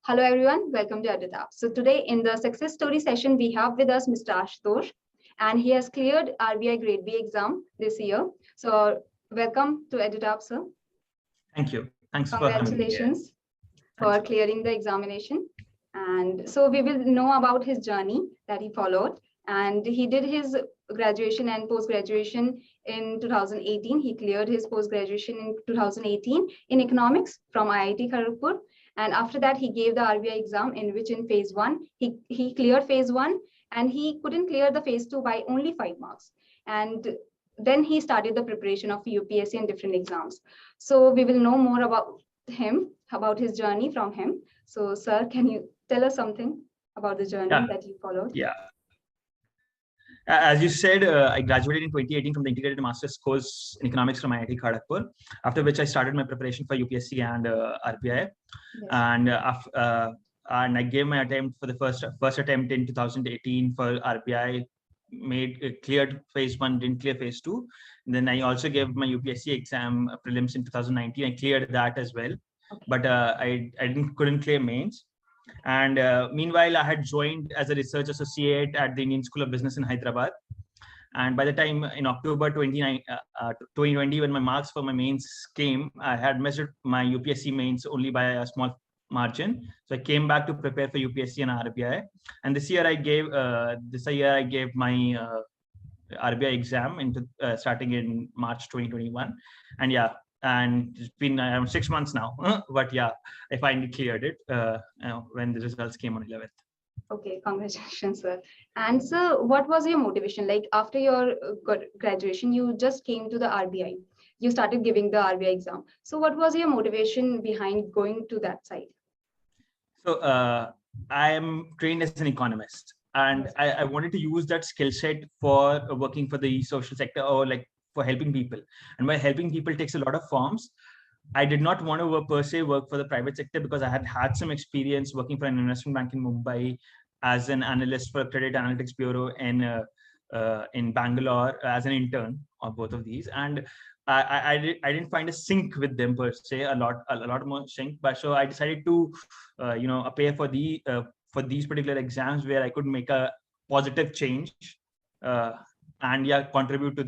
Hello everyone, welcome to EditUp. So today in the success story session, we have with us Mr. Ashutosh, and he has cleared RBI Grade B exam this year. So welcome to EditUp, sir. Thank you. Thanks for having me here. Congratulations for clearing the examination. And so we will know about his journey that he followed. And he did his graduation and post-graduation in 2018. He cleared his post-graduation in 2018 in economics from IIT Kharagpur. And after that, he gave the RBI exam in which in phase 1, he cleared phase 1 and he couldn't clear the phase 2 by only 5 marks. And then he started the preparation of UPSC and different exams. So we will know more about him, about his journey from him. So sir, can you tell us something about the journey that you followed? Yeah. As you said, I graduated in 2018 from the Integrated Master's course in Economics from IIT Kharagpur, after which I started my preparation for UPSC and RBI. Yes. And I gave my attempt for the first attempt in 2018 for RBI, cleared phase 1, didn't clear phase 2. And then I also gave my UPSC exam prelims in 2019. I cleared that as well, okay. But I couldn't clear mains. And meanwhile, I had joined as a research associate at the Indian School of Business in Hyderabad. And by the time in October 2020, when my marks for my mains came, I had missed my UPSC mains only by a small margin. So I came back to prepare for UPSC and RBI. And this year I gave my RBI exam starting in March 2021. And yeah. And it's been 6 months now, but yeah, I finally cleared it when the results came on 11th. Okay, congratulations, sir. And sir, what was your motivation? Like after your graduation, you just came to the RBI. You started giving the RBI exam. So what was your motivation behind going to that side? So I am trained as an economist, and I wanted to use that skill set for working for the social sector or like for helping people. And by helping people takes a lot of forms. I did not want to per se work for the private sector because I had some experience working for an investment bank in Mumbai as an analyst for a credit analytics bureau in Bangalore as an intern of both of these. And I didn't find a sync with them per se, a lot more sync. But so I decided to appear for these particular exams where I could make a positive change. And yeah, contribute to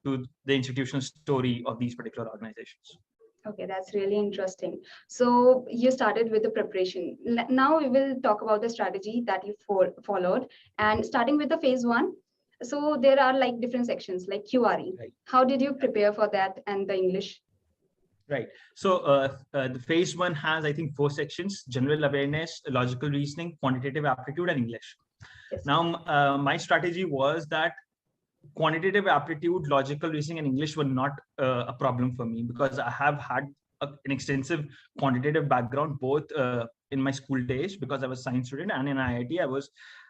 the institutional story of these particular organizations. Okay, that's really interesting. So you started with the preparation. Now we will talk about the strategy that you followed. And starting with the phase 1, so there are like different sections like QRE. Right. How did you prepare for that and the English? Right. So the phase 1 has, I think, 4 sections: general awareness, logical reasoning, quantitative aptitude, and English. Yes. Now, my strategy was that quantitative aptitude, logical reasoning, and English were not a problem for me because I have had an extensive quantitative background both in my school days because I was a science student, and in IIT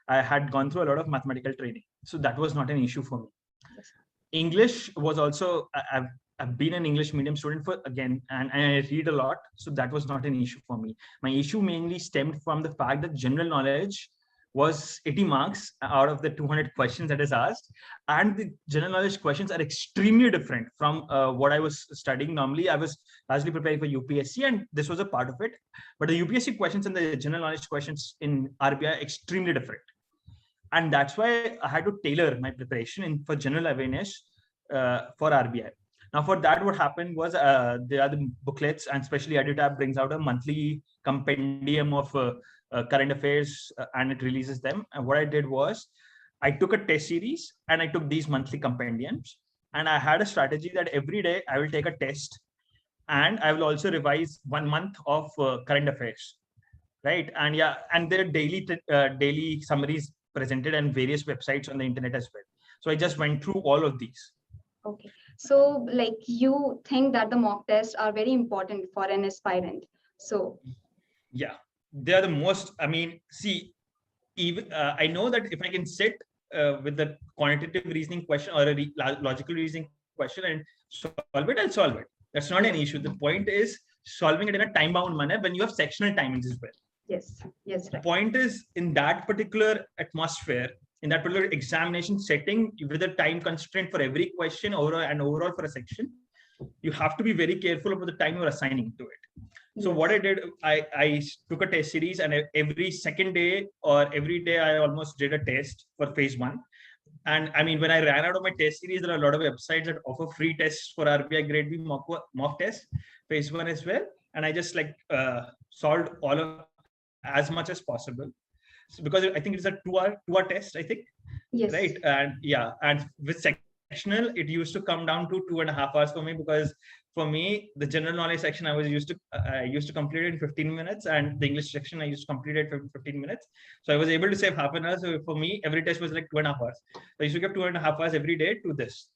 I had gone through a lot of mathematical training, so that was not an issue for me. Yes. English was also I've been an English medium student and I read a lot, so that was not an issue for me. My issue mainly stemmed from the fact that general knowledge was 80 marks out of the 200 questions that is asked. And the general knowledge questions are extremely different from what I was studying. Normally, I was largely preparing for UPSC, and this was a part of it. But the UPSC questions and the general knowledge questions in RBI are extremely different. And that's why I had to tailor my preparation for general awareness for RBI. Now, for that, what happened was there are the booklets, and especially EditUp brings out a monthly compendium of current affairs and it releases them. And what I did was I took a test series and I took these monthly compendiums, and I had a strategy that every day I will take a test and I will also revise 1 month of current affairs, right? And yeah, and there are daily summaries presented on various websites on the internet as well. So I just went through all of these. Okay, so like you think that the mock tests are very important for an aspirant? So yeah, they are the most. I mean, see, even I know that if I can sit with the quantitative reasoning question or a logical reasoning question and solve it, I'll solve it. That's not an issue. The point is solving it in a time-bound manner when you have sectional timings as well. Yes. Right. The point is, in that particular atmosphere, in that particular examination setting, with a time constraint for every question overall for a section, you have to be very careful about the time you're assigning to it. So Yes. what I did, I took a test series, and every second day or every day I almost did a test for phase one. And I mean, when I ran out of my test series, there are a lot of websites that offer free tests for RBI Grade B mock test, phase one as well. And I just like solved all of as much as possible. So because I think it's a two-hour test, I think. Yes. Right. And yeah, and with sectional, it used to come down to 2.5 hours for me, because for me, the general knowledge section I used to complete it in 15 minutes, and the English section I used to complete it in 15 minutes. So I was able to save half an hour. So for me, every test was like 2.5 hours. So I used to give 2.5 hours every day to this.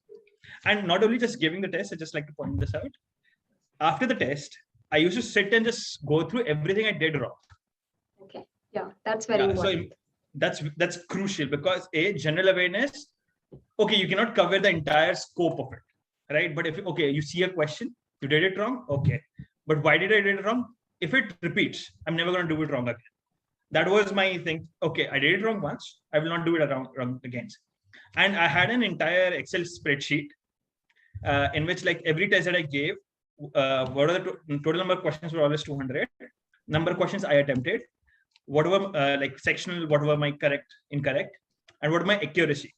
And not only just giving the test, I just like to point this out. After the test, I used to sit and just go through everything I did wrong. Okay. Yeah, that's very important. So that's crucial, because general awareness, okay, you cannot cover the entire scope of it, right? But if you see a question, you did it wrong, okay, but why did I did it wrong? If it repeats, I'm never going to do it wrong again. That was my thing. Okay, I did it wrong once, I will not do it wrong again. And I had an entire Excel spreadsheet in which, like, every test that I gave, what are the total number of questions were always 200, number of questions I attempted, what were like sectional, what were my correct, incorrect, and what my accuracy.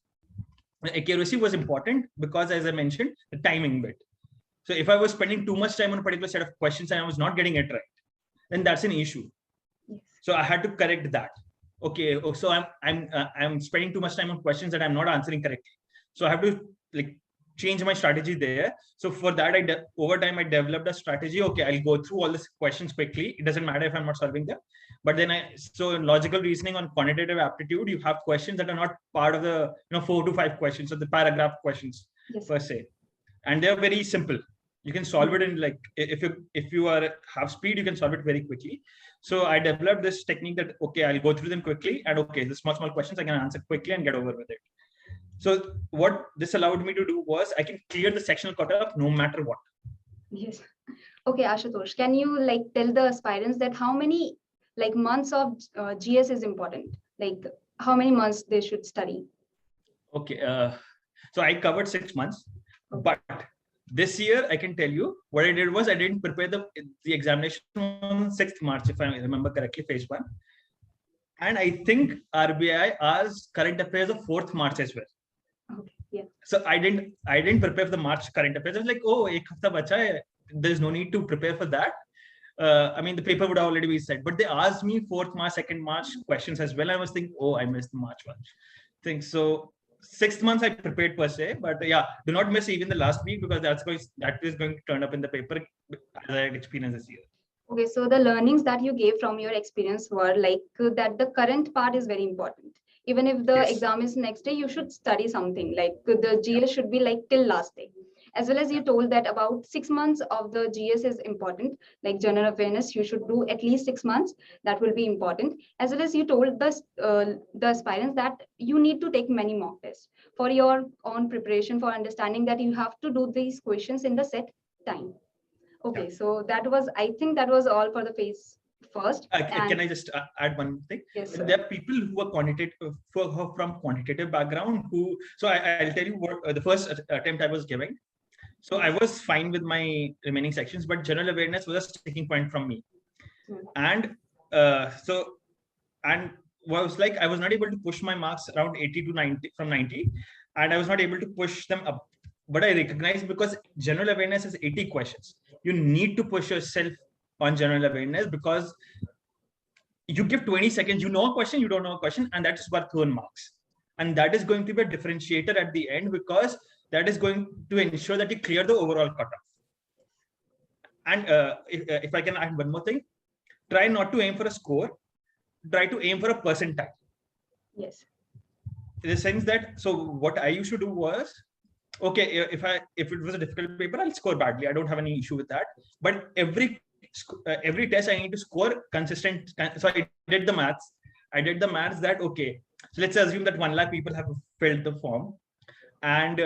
The accuracy was important because, as I mentioned, the timing bit. So if I was spending too much time on a particular set of questions and I was not getting it right, then that's an issue. Yes. So I had to correct that. Okay, so I'm spending too much time on questions that I'm not answering correctly. So I have to like change my strategy there. So for that, over time I developed a strategy. Okay, I'll go through all these questions quickly. It doesn't matter if I'm not solving them. But then so in logical reasoning on quantitative aptitude, you have questions that are not part of the 4 to 5 questions or the paragraph questions. Yes. Per se, and they're very simple. You can solve it in, like, if you have speed, you can solve it very quickly. So I developed this technique that, okay, I'll go through them quickly, and okay, the small questions I can answer quickly and get over with it. So what this allowed me to do was I can clear the sectional cutoff no matter what. Yes. Okay, Ashutosh, can you like tell the aspirants that how many like months of GS is important? Like how many months they should study? Okay. So I covered 6 months, but this year I can tell you what I did was I didn't prepare the examination on 6th March, if I remember correctly, phase 1. And I think RBI asked current affairs of 4th March as well. Okay. Yeah. So I didn't prepare for the March current affairs. I was like, oh, ek hafta bacha hai. There's no need to prepare for that. I mean, the paper would already be set, but they asked me 4th March, 2nd March questions as well. I was thinking, oh, I missed the March one thing. So 6 months I prepared per se, but yeah, do not miss even the last week, because that is going to turn up in the paper as I had experienced this year. Okay, so the learnings that you gave from your experience were like that the current part is very important. Even if the exam is next day, you should study something, like the GS should be like till last day. As well as you told that about 6 months of the GS is important, like general awareness, you should do at least 6 months. That will be important. As well as you told the aspirants that you need to take many mock tests for your own preparation, for understanding that you have to do these questions in the set time. Okay, so I think that was all for the phase first. Can I just add one thing? Yes, sir. There are people who are from quantitative background so I'll tell you what the first attempt I was giving. So I was fine with my remaining sections, but general awareness was a sticking point from me. And was like, I was not able to push my marks around 80 to 90 from 90, and I was not able to push them up. But I recognize, because general awareness is 80 questions, you need to push yourself on general awareness, because you give 20 seconds, you know a question, you don't know a question, and that is worth 1 marks. And that is going to be a differentiator at the end, because that is going to ensure that you clear the overall cutoff. And if I can add one more thing, try not to aim for a score, try to aim for a percentile. Yes. In the sense that, so what I used to do was, okay, if it was a difficult paper, I'll score badly. I don't have any issue with that. But every test I need to score consistent. So I did the maths. That, okay, so let's assume that 1 lakh people have filled the form, and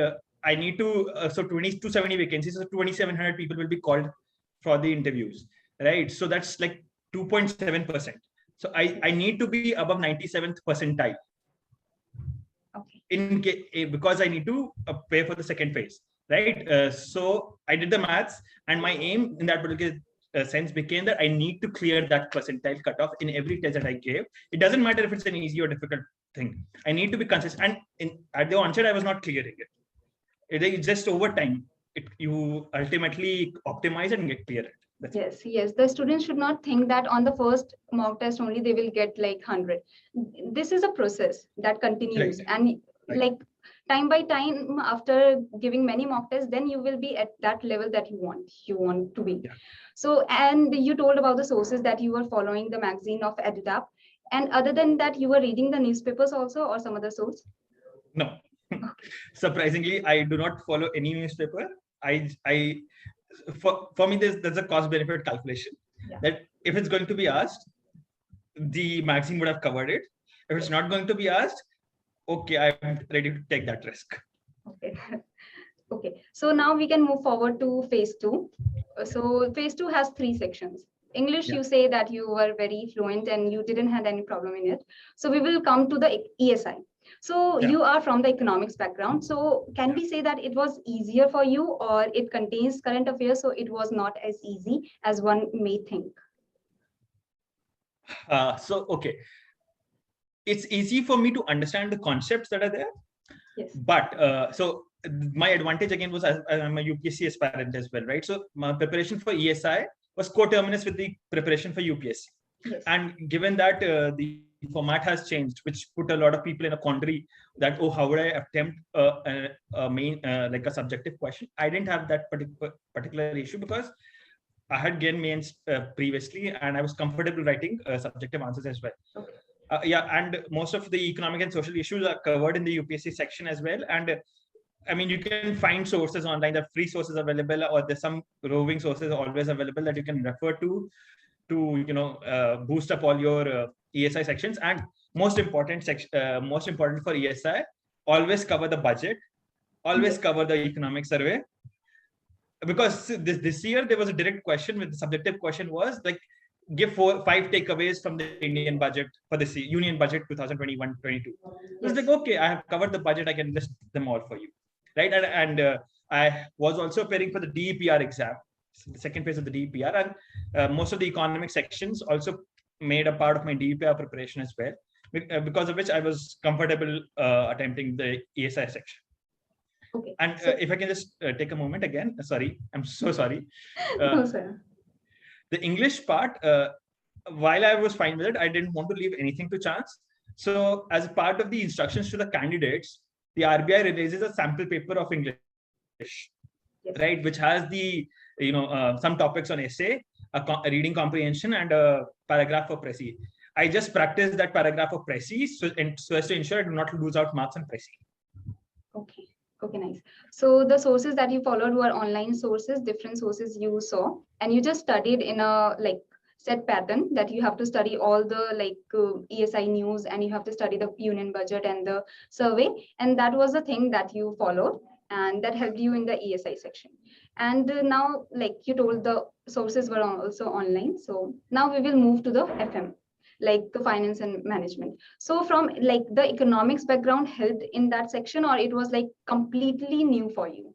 I need to, so 270 vacancies, so 2,700 people will be called for the interviews, right? So that's like 2.7%. So I need to be above 97th percentile. Okay. Because I need to pay for the second phase. right? So I did the maths, and my aim in that particular sense became that I need to clear that percentile cutoff in every test that I gave. It doesn't matter if it's an easy or difficult thing. I need to be consistent. And at the onset, I was not clearing it. It's just over time. You ultimately optimize and get clear it. Yes. The students should not think that on the first mock test only they will get like 100. This is a process that continues, Right. and Right. like time by time, after giving many mock tests, then you will be at that level that you want to be. Yeah. So, and you told about the sources that you were following the magazine of EdTap, and other than that, you were reading the newspapers also, or some other source? No. Surprisingly, I do not follow any newspaper. For me, there's a cost benefit calculation. Yeah. That if it's going to be asked, the magazine would have covered it. If it's not going to be asked, okay, I'm ready to take that risk. Okay. Okay. So now we can move forward to phase 2. So phase 2 has 3 sections. English, Yeah. you say that you were very fluent and you didn't have any problem in it. So we will come to the ESI. So Yeah. you are from the economics background. So can we say that it was easier for you, or it contains current affairs, so it was not as easy as one may think? Okay. It's easy for me to understand the concepts that are there. Yes. But so my advantage again was I'm a UPSC aspirant as well, right? So my preparation for ESI was coterminous with the preparation for UPSC. Yes. And given that the format has changed, which put a lot of people in a quandary that, oh, how would I attempt a main like a subjective question? I didn't have that particular issue because I had given mains previously, and I was comfortable writing subjective answers as well. Okay. And most of the economic and social issues are covered in the UPSC section as well. And I mean, you can find sources online, that free sources available, or there's some roving sources always available that you can refer to boost up all your ESI sections. And most important for ESI, always cover the budget, always cover the economic survey. Because this year there was a direct question with the subjective question was like, give 5 takeaways from the Indian budget for this union budget 2021-22. It's like, okay, I have covered the budget, I can list them all for you, right? And I was also preparing for the DEPR exam, the second phase of the DEPR, and most of the economic sections also made a part of my DEPR preparation as well, because of which I was comfortable attempting the ESI section. Okay. And so, if I can just take a moment again, sorry, I'm so sorry. No, sir. The English part, while I was fine with it, I didn't want to leave anything to chance. So as part of the instructions to the candidates, the RBI releases a sample paper of English, Yes. right, which has the some topics on essay, a reading comprehension, and a paragraph for Prezi. I just practiced that paragraph of Prezi so as to ensure I do not lose out marks on Prezi. Okay, nice. So the sources that you followed were online sources, different sources you saw, and you just studied in a like set pattern that you have to study all the ESI news, and you have to study the union budget and the survey, and that was the thing that you followed, and that helped you in the ESI section. And now, like you told, the sources were also online. So now we will move to the FM, like the finance and management. So from like the economics background helped in that section, or it was like completely new for you?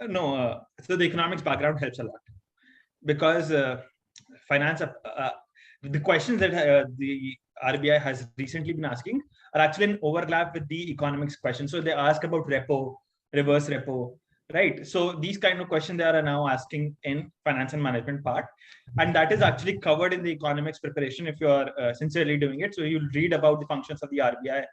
No, so the economics background helps a lot, because finance, the questions that the RBI has recently been asking are actually an overlap with the economics questions. So they ask about repo, reverse repo, right? So these kind of questions they are now asking in finance and management part, and that is actually covered in the economics preparation if you are sincerely doing it. So you'll read about the functions of the RBI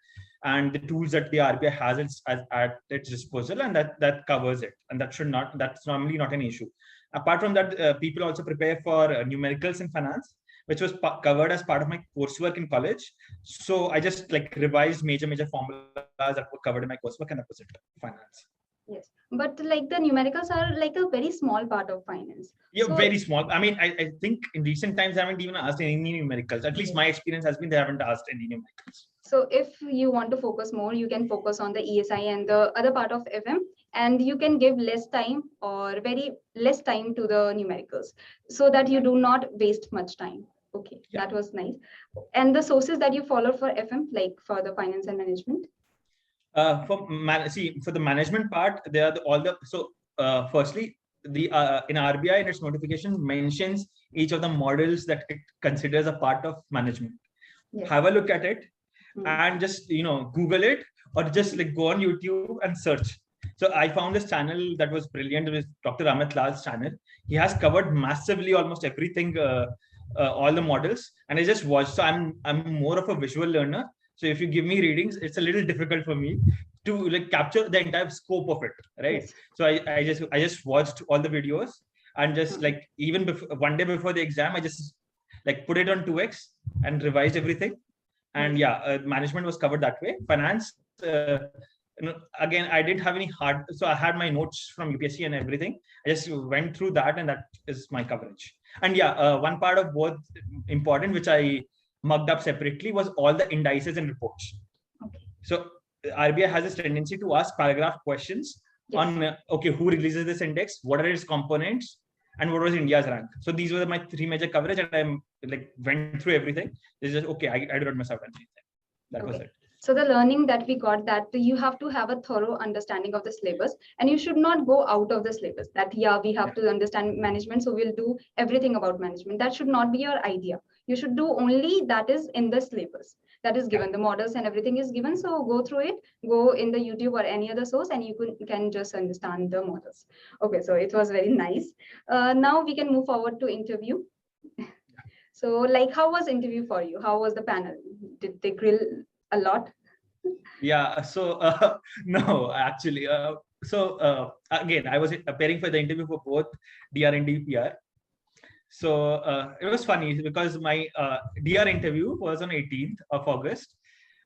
and the tools that the RBI has at its disposal, and that covers it, and that's normally not an issue. Apart from that, people also prepare for numericals in finance, which was covered as part of my coursework in college. So I just like revised major formulas that were covered in my coursework, and that was it, finance. Yes, but like the numericals are like a very small part of finance. Yeah, so, very small. I mean, I think in recent times, I haven't even asked any numericals. At least my experience has been they haven't asked any numericals. So if you want to focus more, you can focus on the ESI and the other part of FM, and you can give less time or very less time to the numericals so that you do not waste much time. Okay, yeah. That was nice. And the sources that you follow for FM, like for the finance and management? For the management part, there are firstly, the in RBI in its notification mentions each of the models that it considers a part of management. Yes. Have a look at it Mm. and just Google it, or just like go on YouTube and search. So I found this channel that was brilliant. It was Dr. Amit Lal's channel. He has covered massively almost everything, all the models, and I just watched. So I'm more of a visual learner. So if you give me readings, it's a little difficult for me to like capture the entire scope of it, right? Yes. So I just watched all the videos, and just like even one day before the exam, I just like put it on 2x and revised everything. And management was covered that way. Finance, again, I didn't have any hard, so I had my notes from UPSC and everything. I just went through that, and that is my coverage. And one part of both important, which I mugged up separately, was all the indices and reports. Okay. So RBI has this tendency to ask paragraph questions on who releases this index, what are its components, and what was India's rank. So these were my 3 major coverage, and I like went through everything. It's just I did not miss out on anything. That was it. So the learning that we got, that you have to have a thorough understanding of the syllabus, and you should not go out of the syllabus. That we have to understand management, so we'll do everything about management. That should not be your idea. You should do only that is in the syllabus that is given. The models and everything is given. So go through it, go in the YouTube or any other source, and you can just understand the models. Okay, so it was very nice. Now we can move forward to interview. So like, how was interview for you? How was the panel? Did they grill a lot? Yeah, so no, actually. Again, I was preparing for the interview for both DR and DPR. So it was funny because my DR interview was on 18th of August.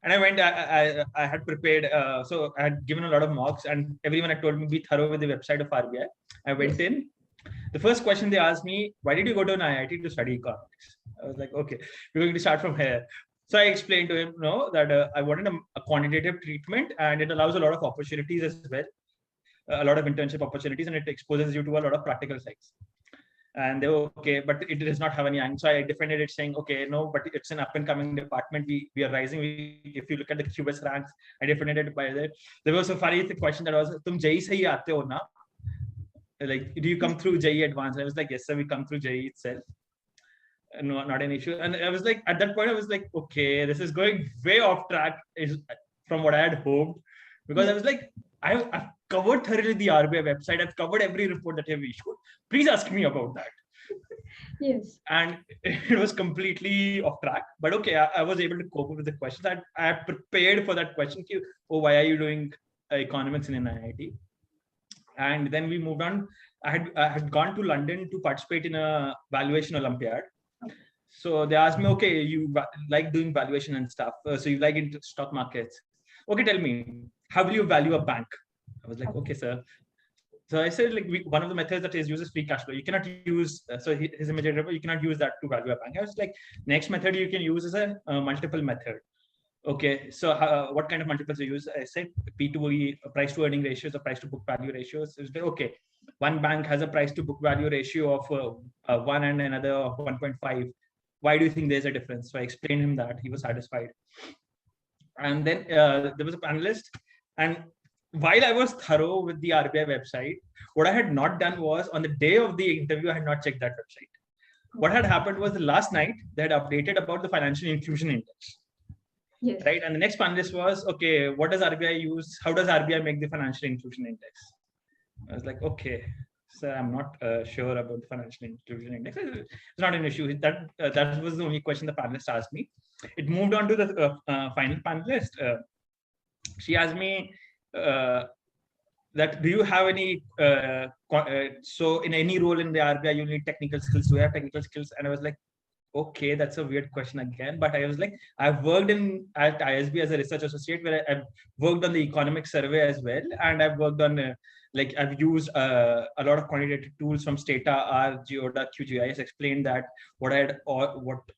And I went, I had prepared, so I had given a lot of mocks, and everyone had told me be thorough with the website of RBI. I went in. The first question they asked me, why did you go to an IIT to study economics? I was like, okay, we're going to start from here. So I explained to him, that I wanted a quantitative treatment, and it allows a lot of opportunities as well, a lot of internship opportunities, and it exposes you to a lot of practical sides. And they were okay, but it does not have any answer. So I defended it saying, okay, no, but it's an up and coming department. We are rising. If you look at the QS ranks, I defended it by that. There was a funny question that was, "Tum JEE se hi aate ho na? Like, do you come through JEE Advanced?" I was like, yes, sir, we come through JEE itself. No, not an issue. And I was like, at that point, I was like, okay, this is going way off track from what I had hoped, because I was like, I've covered thoroughly the RBI website. I've covered every report that you have issued. Please ask me about that. Yes. And it was completely off track. But okay, I was able to cope with the questions. I prepared for that question. Why are you doing economics in an IIT? And then we moved on. I had gone to London to participate in a valuation Olympiad. So they asked me, okay, you like doing valuation and stuff. So you like into stock markets. Okay, tell me, how will you value a bank? I was like, okay, sir. So I said, like, one of the methods that is uses free cash flow. You cannot use, so his immediate, you cannot use that to value a bank. I was like, next method you can use is a multiple method. Okay, so what kind of multiples you use? I said P2E, price to earning ratios, or price to book value ratios. So it's like, okay, one bank has a price to book value ratio of 1 and another of 1.5. Why do you think there's a difference? So I explained him that. He was satisfied. And then there was a panelist. And while I was thorough with the RBI website, what I had not done was, on the day of the interview, I had not checked that website. What had happened was, the last night, they had updated about the financial inclusion index. Yes. Right. And the next panelist was, okay, what does RBI use? How does RBI make the financial inclusion index? I was like, okay, so I'm not sure about the financial inclusion index. It's not an issue. That was the only question the panelist asked me. It moved on to the final panelist. She asked me that, do you have any, so in any role in the RBI, you need technical skills. Do you have technical skills? And I was like, okay, that's a weird question again. But I was like, I've worked at ISB as a research associate, where I've worked on the economic survey as well. And I've worked on, I've used a lot of quantitative tools from Stata, R, Geoda, QGIS, explained that what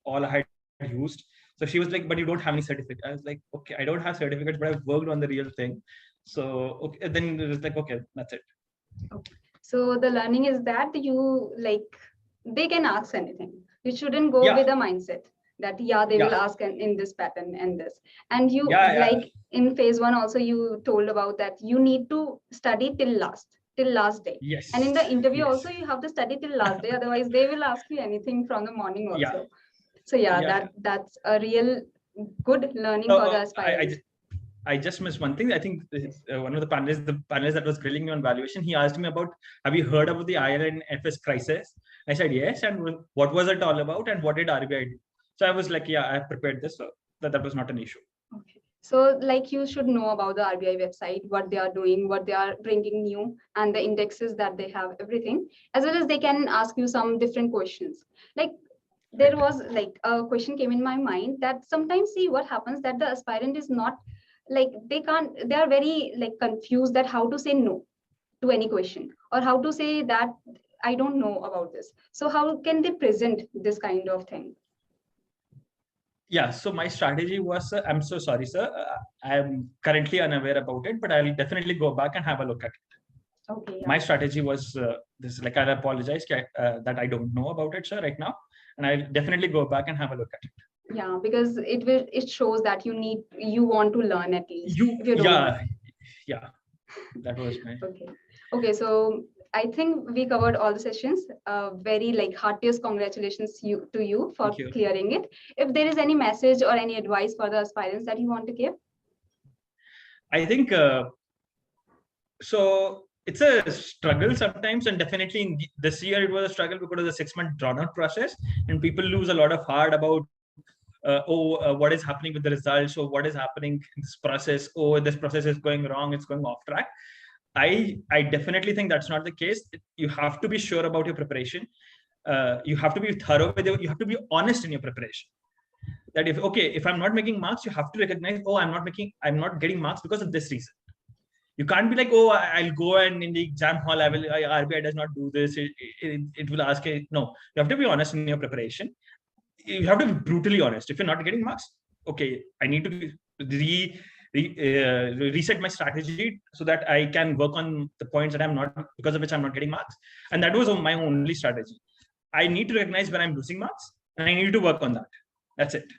all I had used. So she was like, but you don't have any certificate. I was like, okay, I don't have certificates, but I've worked on the real thing. So okay, then it was like, okay, that's it. Okay. So the learning is that they can ask anything. You shouldn't go with a mindset. that they will ask in this pattern and this. And you like in phase 1 also you told about that you need to study till last day. Yes. And in the interview also you have to study till last day, otherwise they will ask you anything from the morning also. So that's a real good learning for the aspirants. I just missed one thing. I think one of the panelists that was grilling me on valuation, he asked me about, have you heard about the IL&FS crisis? I said yes, and what was it all about, and what did RBI do? So I was like, yeah, I prepared this, so that was not an issue. Okay. So like you should know about the RBI website, what they are doing, what they are bringing new, and the indexes that they have, everything, as well as they can ask you some different questions. Like there was like a question came in my mind that sometimes see what happens that the aspirant is not like they are very like confused that how to say no to any question, or how to say that I don't know about this. So how can they present this kind of thing? Yeah, so my strategy was, I'm so sorry, sir. I'm currently unaware about it, but I'll definitely go back and have a look at it. Okay. Yeah. My strategy was this, like, I apologize that I don't know about it, sir, right now. And I'll definitely go back and have a look at it. Yeah, because it shows that you want to learn at least. Yeah, that was my. Okay, so I think we covered all the sessions. Very like heartiest congratulations to you for clearing it. If there is any message or any advice for the aspirants that you want to give? I think so. It's a struggle sometimes, and definitely in this year it was a struggle because of the 6-month drawn-out process, and people lose a lot of heart about what is happening with the results, or what is happening in this process, this process is going wrong, it's going off track. I definitely think that's not the case. You have to be sure about your preparation. You have to be thorough with it. You have to be honest in your preparation. That if I'm not making marks, you have to recognize, I'm not getting marks because of this reason. You can't be like, I'll go and in the exam hall, RBI does not do this. It will ask it. No, you have to be honest in your preparation. You have to be brutally honest. If you're not getting marks, okay, I need to reset my strategy so that I can work on the points that I'm not, because of which I'm not getting marks. And that was my only strategy. I need to recognize when I'm losing marks, and I need to work on that. That's it.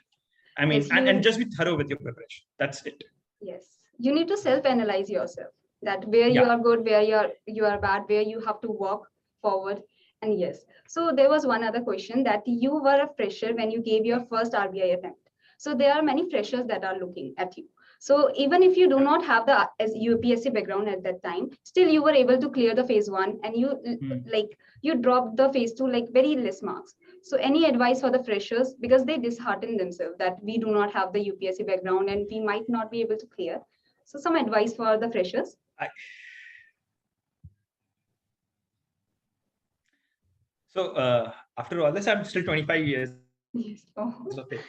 I mean, and just be thorough with your preparation. That's it. Yes. You need to self-analyze yourself, that where you are good, where you are bad, where you have to walk forward. And yes, so there was one other question, that you were a fresher when you gave your first RBI attempt. So there are many freshers that are looking at you. So even if you do not have the UPSC background at that time, still you were able to clear the phase 1, and you dropped the phase 2 like very less marks. So any advice for the freshers, because they dishearten themselves that we do not have the UPSC background and we might not be able to clear. So some advice for the freshers. So after all this, I'm still 25 years of age,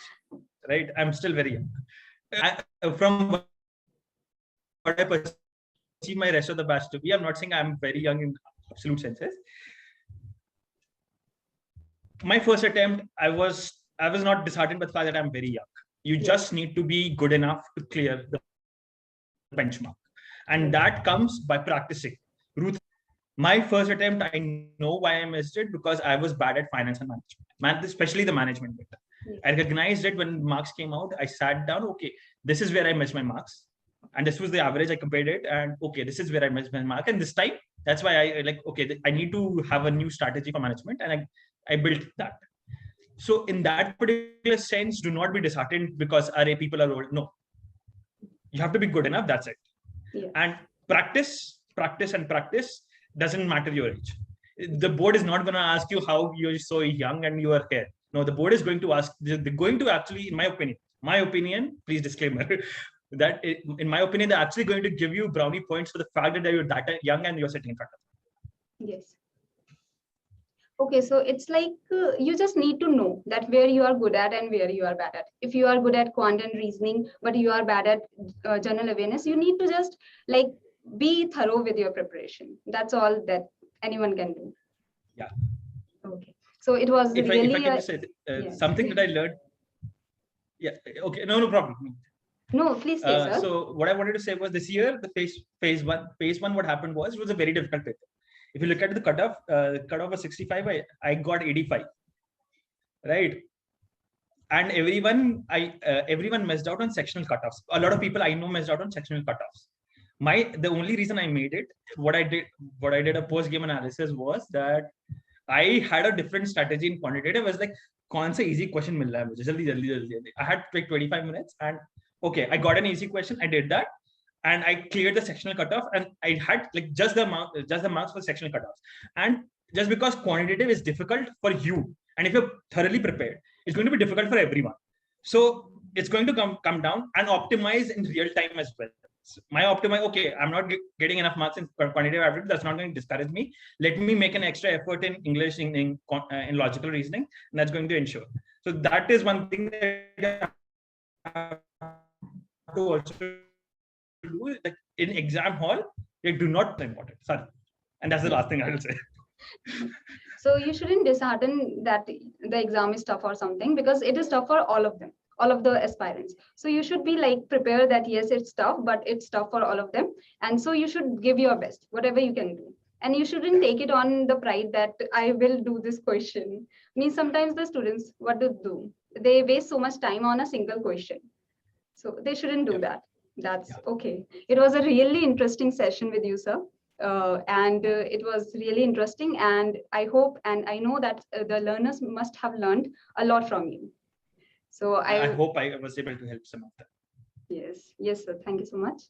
right? I'm still very young. From what I perceive my rest of the batch to be, I'm not saying I'm very young in absolute senses. My first attempt, I was not disheartened by the fact that I'm very young. You just need to be good enough to clear the benchmark, and that comes by practicing. Ruth, my first attempt, I know why I missed it, because I was bad at finance and management, especially the management bit. I recognized it when marks came out. I sat down, okay, this is where I missed my marks, and this was the average. I compared it, and okay, this is where I missed my mark. And this time, that's why I need to have a new strategy for management, and I built that. So in that particular sense, do not be disheartened because people are old. No, you have to be good enough. That's it. And practice. Doesn't matter your age. The board is not going to ask you how you're so young and you are here. No, the board is going to ask. They're going to actually, in my opinion, please disclaimer, that in my opinion, they're actually going to give you brownie points for the fact that you're that young and you're sitting in front of them. Yes. Okay, so it's like you just need to know that where you are good at and where you are bad at. If you are good at quant and reasoning, but you are bad at general awareness, you need to just like be thorough with your preparation. That's all that anyone can do. Yeah. Okay. So it was if really I can say something that I learned. Yeah. Okay. No problem. No, please say, sir. So what I wanted to say was, this year the phase one, what happened was, it was a very difficult paper. If you look at the cutoff was 65, I got 85, right? and everyone missed out on sectional cutoffs. A lot of people I know missed out on sectional cutoffs. The only reason I made it, what I did a post game analysis was that I had a different strategy in quantitative. I was like, कौन सा easy question मिल रहा है मुझे जल्दी जल्दी जल्दी. I had like 25 minutes and okay, I got an easy question. I did that and I cleared the sectional cutoff and I had like just the marks for sectional cutoffs. And just because quantitative is difficult for you, and if you're thoroughly prepared, it's going to be difficult for everyone. So it's going to come down and optimize in real time as well. My optimize, okay, I'm not getting enough marks in quantitative aptitude. That's not going to discourage me. Let me make an extra effort in English, in logical reasoning, and that's going to ensure. So that is one thing that I have to also do. Like in exam hall, they do not important. Sorry, and that's the last thing I will say. So you shouldn't dishearten that the exam is tough or something, because it is tough for all of them, all of the aspirants. So you should be like prepared that yes, it's tough, but it's tough for all of them. And so you should give your best, whatever you can do. And you shouldn't take it on the pride that I will do this question. Means sometimes the students, what do? They waste so much time on a single question. So they shouldn't do that. That's okay. It was a really interesting session with you, sir. And it was really interesting. And I hope and I know that the learners must have learned a lot from you. So I hope I was able to help some of them. Yes, sir. Thank you so much.